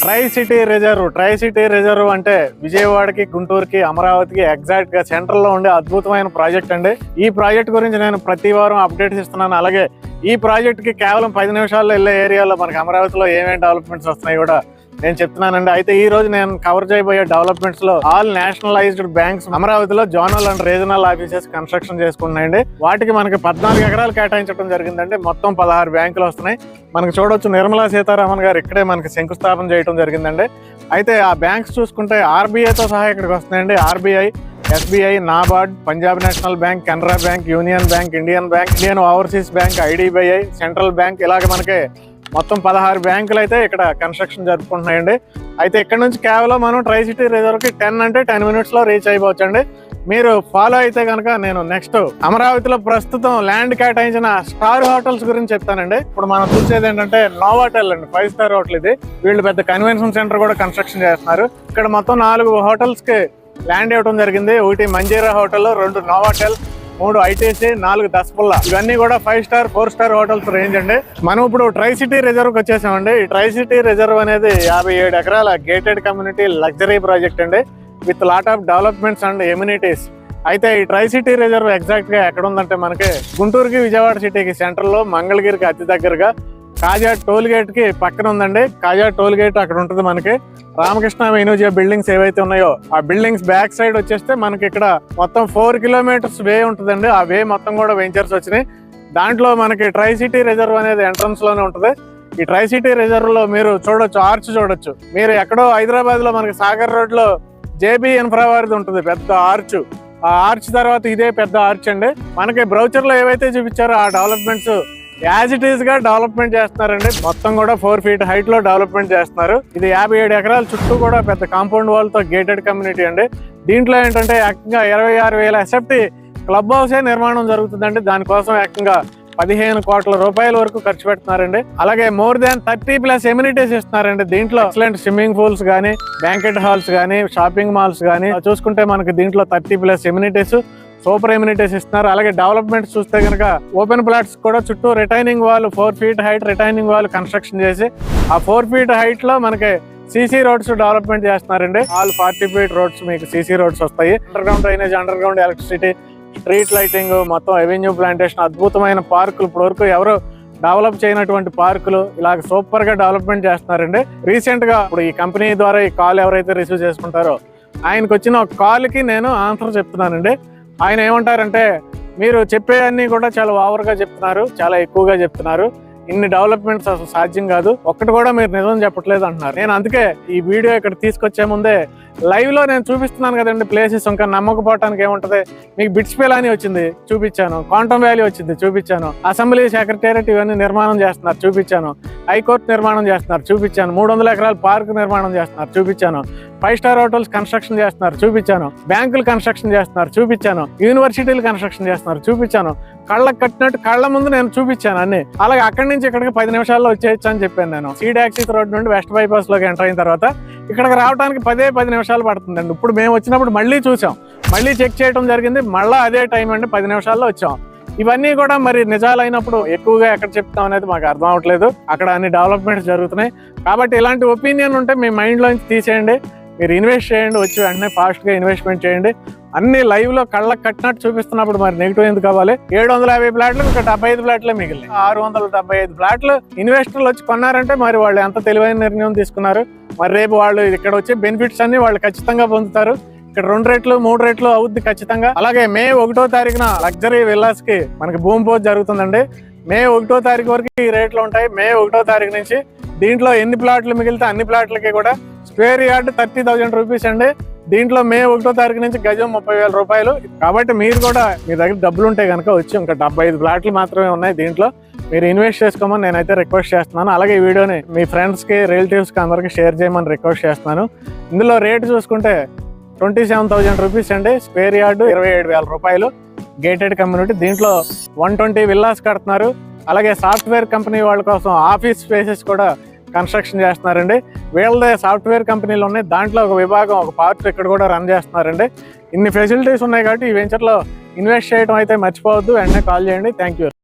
Try city reserve అంటే విజయవాడకి, గుంటూరుకి, అమరావతికి ఎగ్జాక్ట్ గా సెంటర్ లో ఉండే అద్భుతమైన ప్రాజెక్ట్ అండి. ఈ ప్రాజెక్ట్ గురించి నేను ప్రతి వారం అప్డేట్స్ ఇస్తున్నాను. అలాగే ఈ ప్రాజెక్ట్ కి కేవలం 10 నిమిషాల్లో వెళ్ళే ఏరియాలో మనకి అమరావతిలో ఏమేమి డెవలప్మెంట్స్ వస్తున్నాయి కూడా నేను చెప్తున్నానండి. అయితే ఈ రోజు నేను కవర్ చేయబోయే డెవలప్మెంట్స్ లో ఆల్ నేషనలైజ్డ్ బ్యాంక్స్ అమరావతిలో zonal and regional offices construction చేసుకున్నాయండి. వాటికి మనకి 14 ఎకరాలు కేటాయించడం జరిగిందండి. మొత్తం 16 బ్యాంకులు వస్తున్నాయి. మనకు చూడొచ్చు నిర్మలా సీతారామన్ గారు ఇక్కడే మనకి శంకుస్థాపన చేయడం జరిగిందండి. అయితే ఆ బ్యాంక్స్ చూసుకుంటే ఆర్బీఐతో సహా ఇక్కడికి వస్తున్నాయండి. RBI, SBI, NABARD, Punjab national bank, Canara bank, union bank, Indian bank, Indian overseas bank, IDBI, central bank, ఇలాగ మనకి మొత్తం 16 బ్యాంకులు అయితే ఇక్కడ కన్స్ట్రక్షన్ జరుపుకుంటున్నాయండి. అయితే ఇక్కడ నుంచి కేవలం మనం ట్రై సిటీ రిజర్వ్ కి 10 అంటే 10 మినిట్స్ లో రీచ్ అయిపోవచ్చండి. మీరు ఫాలో అయితే కనుక నేను నెక్స్ట్ అమరావతిలో ప్రస్తుతం ల్యాండ్ కేటాయించిన స్టార్ హోటల్స్ గురించి చెప్తానండి. ఇప్పుడు మనం చూసేది ఏంటంటే నోవాటెల్ అండి, 5 స్టార్ హోటల్ ఇది. వీళ్ళు పెద్ద కన్వెన్షన్ సెంటర్ కూడా కన్స్ట్రక్షన్ చేస్తున్నారు. ఇక్కడ మొత్తం 4 హోటల్స్ కి ల్యాండ్ ఇవ్వడం జరిగింది. 1 మంజీరా హోటల్, 2 నోవాటెల్, 3 ఐటీసీ, 4 దస్పుల్లా. ఇవన్నీ కూడా 5 స్టార్ 4 స్టార్ హోటల్స్ రేంజ్ అండి. మనం ఇప్పుడు ట్రై సిటీ రిజర్వ్ కి వచ్చేసామండి. ఈ ట్రై సిటీ రిజర్వ్ అనేది 57 ఎకరాల గేటెడ్ కమ్యూనిటీ లగ్జరీ ప్రాజెక్ట్ అండి, with lot of developments and amenities. అయితే ఈ ట్రై సిటీ రిజర్వ్ ఎగ్జాక్ట్ గా ఎక్కడ ఉందంటే మనకి గుంటూరుకి, విజయవాడ సిటీకి సెంటర్ లో, మంగళగిరికి అతి దగ్గరగా, కాజా టోల్ గేట్ కి పక్కన ఉందండి. కాజా టోల్ గేట్ అక్కడ ఉంటుంది. మనకి రామకృష్ణ వెన్యూజియా బిల్డింగ్స్ ఏవైతే ఉన్నాయో ఆ బిల్డింగ్స్ బ్యాక్ సైడ్ వచ్చేస్తే మనకి ఇక్కడ మొత్తం 4 కిలోమీటర్స్ వే ఉంటుందండి. ఆ వే మొత్తం కూడా వెంచర్స్ వచ్చినాయి. దాంట్లో మనకి ట్రై సిటీ రిజర్వ్ అనేది ఎంట్రన్స్ లోనే ఉంటుంది. ఈ ట్రై సిటీ రిజర్వ్ లో మీరు చూడొచ్చు, ఆర్చ్ చూడొచ్చు. మీరు ఎక్కడో హైదరాబాద్ లో మనకి సాగర్ రోడ్ లో జేబీ ఇన్ఫ్రా వారిది ఉంటుంది పెద్ద ఆర్చ్. ఆ ఆర్చ్ తర్వాత ఇదే పెద్ద ఆర్చ్ అండి. మనకి బ్రౌచర్ లో ఏవైతే చూపించారో ఆ డెవలప్మెంట్స్ యాజ్ ఇట్ ఈస్ గా డెవలప్మెంట్ చేస్తున్నారండి. మొత్తం కూడా 4 ఫీట్ హైట్ లో డెవలప్మెంట్ చేస్తున్నారు. ఇది 57 ఎకరాల చుట్టూ కూడా పెద్ద కాంపౌండ్ వాల్ తో గేటెడ్ కమ్యూనిటీ అండి. దీంట్లో ఏంటంటే ఏకంగా 26,000 ఎస్ఎఫ్టీ క్లబ్ హౌసే నిర్మాణం జరుగుతుందండి. దానికోసం ఏకంగా 15 కోట్ల రూపాయల వరకు ఖర్చు పెడుతున్నారండి. అలాగే మోర్ దాన్ 30+ ఎమ్యూనిటీస్ ఇస్తున్నారండి. దీంట్లో ఎక్సలెంట్ స్విమ్మింగ్ పూల్స్ గానీ, బ్యాంకెట్ హాల్స్ గానీ, షాపింగ్ మాల్స్ గానీ చూసుకుంటే మనకి దీంట్లో 30+ ఎమ్యూనిటీస్, సూపర్ ఎమ్యూనిటీస్ ఇస్తున్నారు. అలాగే డెవలప్మెంట్స్ చూస్తే కనుక ఓపెన్ ప్లాట్స్ కూడా చుట్టూ retaining wall, 4 feet height retaining wall construction చేసి ఆ 4 ఫీట్ హైట్ లో మనకి సీసీ రోడ్స్ డెవలప్మెంట్ చేస్తున్నారండి. ఆల్ 40 ఫీట్ రోడ్స్ మీకు సీసీ రోడ్స్ వస్తాయి. Under ground drainage, under ground electricity, street lighting, మొత్తం ఎవెన్యూ ప్లాంటేషన్, అద్భుతమైన పార్కులు, ఇప్పటి వరకు ఎవరు డెవలప్ చేయనటువంటి పార్కులు ఇలాగ సూపర్ గా డెవలప్మెంట్ చేస్తున్నారండి. రీసెంట్ గా ఇప్పుడు ఈ కంపెనీ ద్వారా ఈ కాల్ ఎవరైతే రిసీవ్ చేసుకుంటారో ఆయనకు వచ్చిన ఒక కాల్ కి నేను ఆన్సర్ చెప్తున్నానండి. ఆయన ఏమంటారంటే, మీరు చెప్పేవన్నీ కూడా చాలా ఓవర్గా చెప్తున్నారు, చాలా ఎక్కువగా చెప్తున్నారు, ఇన్ని డెవలప్మెంట్స్ అసలు సాధ్యం కాదు, ఒక్కటి కూడా మీరు నిజం చెప్పట్లేదు అంటున్నారు. నేను అందుకే ఈ వీడియో ఇక్కడ తీసుకొచ్చే ముందే లైవ్ లో నేను చూపిస్తున్నాను కదండి ప్లేసెస్. ఇంకా నమ్మకపోవటానికి ఏముంటది, మీకు బిట్స్ పిలాని వచ్చింది చూపించాను, క్వాంటమ్ వ్యాలీ వచ్చింది చూపించాను, అసెంబ్లీ సెక్రటేరియట్ ఇవన్నీ నిర్మాణం చేస్తున్నారు చూపించాను, హైకోర్టు నిర్మాణం చేస్తున్నారు చూపించాను, 300 ఎకరాల పార్క్ నిర్మాణం చేస్తున్నారు చూపించాను, 5 స్టార్ హోటల్స్ కన్స్ట్రక్షన్ చేస్తున్నారు చూపించాను, బ్యాంకులు కన్స్ట్రక్షన్ చేస్తున్నారు చూపించాను, యూనివర్సిటీలు కన్స్ట్రక్షన్ చేస్తున్నారు చూపించాను, కళ్ళకు కట్టినట్టు కళ్ళ ముందు నేను చూపించాను అన్ని. అలాగే అక్కడి నుంచి ఇక్కడికి 10 నిమిషాల్లో వచ్చేయచ్చు అని చెప్పాను నేను. సీడ్ యాక్సిస్ రోడ్ నుండి వెస్ట్ బైపాస్ లోకి ఎంటర్ అయిన తర్వాత ఇక్కడికి రావడానికి 10 నిమిషాలు పడుతుందండి. ఇప్పుడు మేము వచ్చినప్పుడు మళ్ళీ చూసాం, మళ్ళీ చెక్ చేయడం జరిగింది, మళ్ళీ అదే టైం అండి, 10 నిమిషాల్లో వచ్చాం. ఇవన్నీ కూడా మరి నిజాలైనప్పుడు ఎక్కువగా ఎక్కడ చెప్తాం అనేది మాకు అర్థం అవట్లేదు. అక్కడ అన్ని డెవలప్మెంట్స్ జరుగుతున్నాయి. కాబట్టి ఇలాంటి ఒపీనియన్ ఉంటే మీ మైండ్లోంచి తీసేయండి. మీరు ఇన్వెస్ట్ చేయండి, వచ్చి వెంటనే ఫాస్ట్గా ఇన్వెస్ట్మెంట్ చేయండి. అన్ని లైవ్ లో కళ్ళకు కట్టినట్టు చూపిస్తున్నప్పుడు మరి నెగిటివ్ ఎందుకు కావాలి? 750 ఫ్లాట్లు ఇంకా 75 ఫ్లాట్లే మిగిలినాయి. 675 ఫ్లాట్లు ఇన్వెస్టర్లు వచ్చి కొన్నారంటే మరి వాళ్ళు ఎంత తెలివైన నిర్ణయం తీసుకున్నారు. మరి రేపు వాళ్ళు ఇక్కడ వచ్చే బెనిఫిట్స్ అన్ని వాళ్ళు ఖచ్చితంగా పొందుతారు. ఇక్కడ 2 రెట్లు 3 రెట్లు అవుద్ది ఖచ్చితంగా. అలాగే మే 1వ తారీఖున లగ్జరీ విల్లాస్ కి మనకి భూమి పూజ జరుగుతుందండి. మే 1వ తారీఖు వరకు ఈ రేట్లు ఉంటాయి. మే 1వ తారీఖు నుంచి దీంట్లో ఎన్ని ప్లాట్లు మిగిలితే అన్ని ప్లాట్లకి కూడా స్క్వేర్ యార్డ్ 30,000 రూపీస్ అండి. దీంట్లో మే 1వ తారీఖు నుంచి గజం 30,000 రూపాయలు. కాబట్టి మీరు కూడా మీ దగ్గర డబ్బులు ఉంటే కనుక వచ్చి ఇంకా 75 ఫ్లాట్లు మాత్రమే ఉన్నాయి. దీంట్లో మీరు ఇన్వెస్ట్ చేసుకోమని నేనైతే రిక్వెస్ట్ చేస్తున్నాను. అలాగే ఈ వీడియోని మీ ఫ్రెండ్స్కి, రిలేటివ్స్కి అందరికీ షేర్ చేయమని రిక్వెస్ట్ చేస్తున్నాను. ఇందులో రేటు చూసుకుంటే 27,000 రూపీస్ అండి. స్క్వేర్ యార్డ్ 27,000 రూపాయలు. Gated community. దీంట్లో 120 విల్లాస్ కడుతున్నారు. అలాగే సాఫ్ట్వేర్ కంపెనీ వాళ్ళ కోసం ఆఫీస్ స్పేసెస్ కూడా కన్స్ట్రక్షన్ చేస్తున్నారండి. వీళ్ళదే సాఫ్ట్వేర్ కంపెనీలు ఉన్నాయి. దాంట్లో ఒక విభాగం, ఒక పార్ట్ ఇక్కడ కూడా రన్ చేస్తున్నారండి. ఇన్ని ఫెసిలిటీస్ ఉన్నాయి కాబట్టి ఈ వెంచర్లో ఇన్వెస్ట్ చేయడం అయితే మర్చిపోవద్దు. వెంటనే కాల్ చేయండి. Thank you.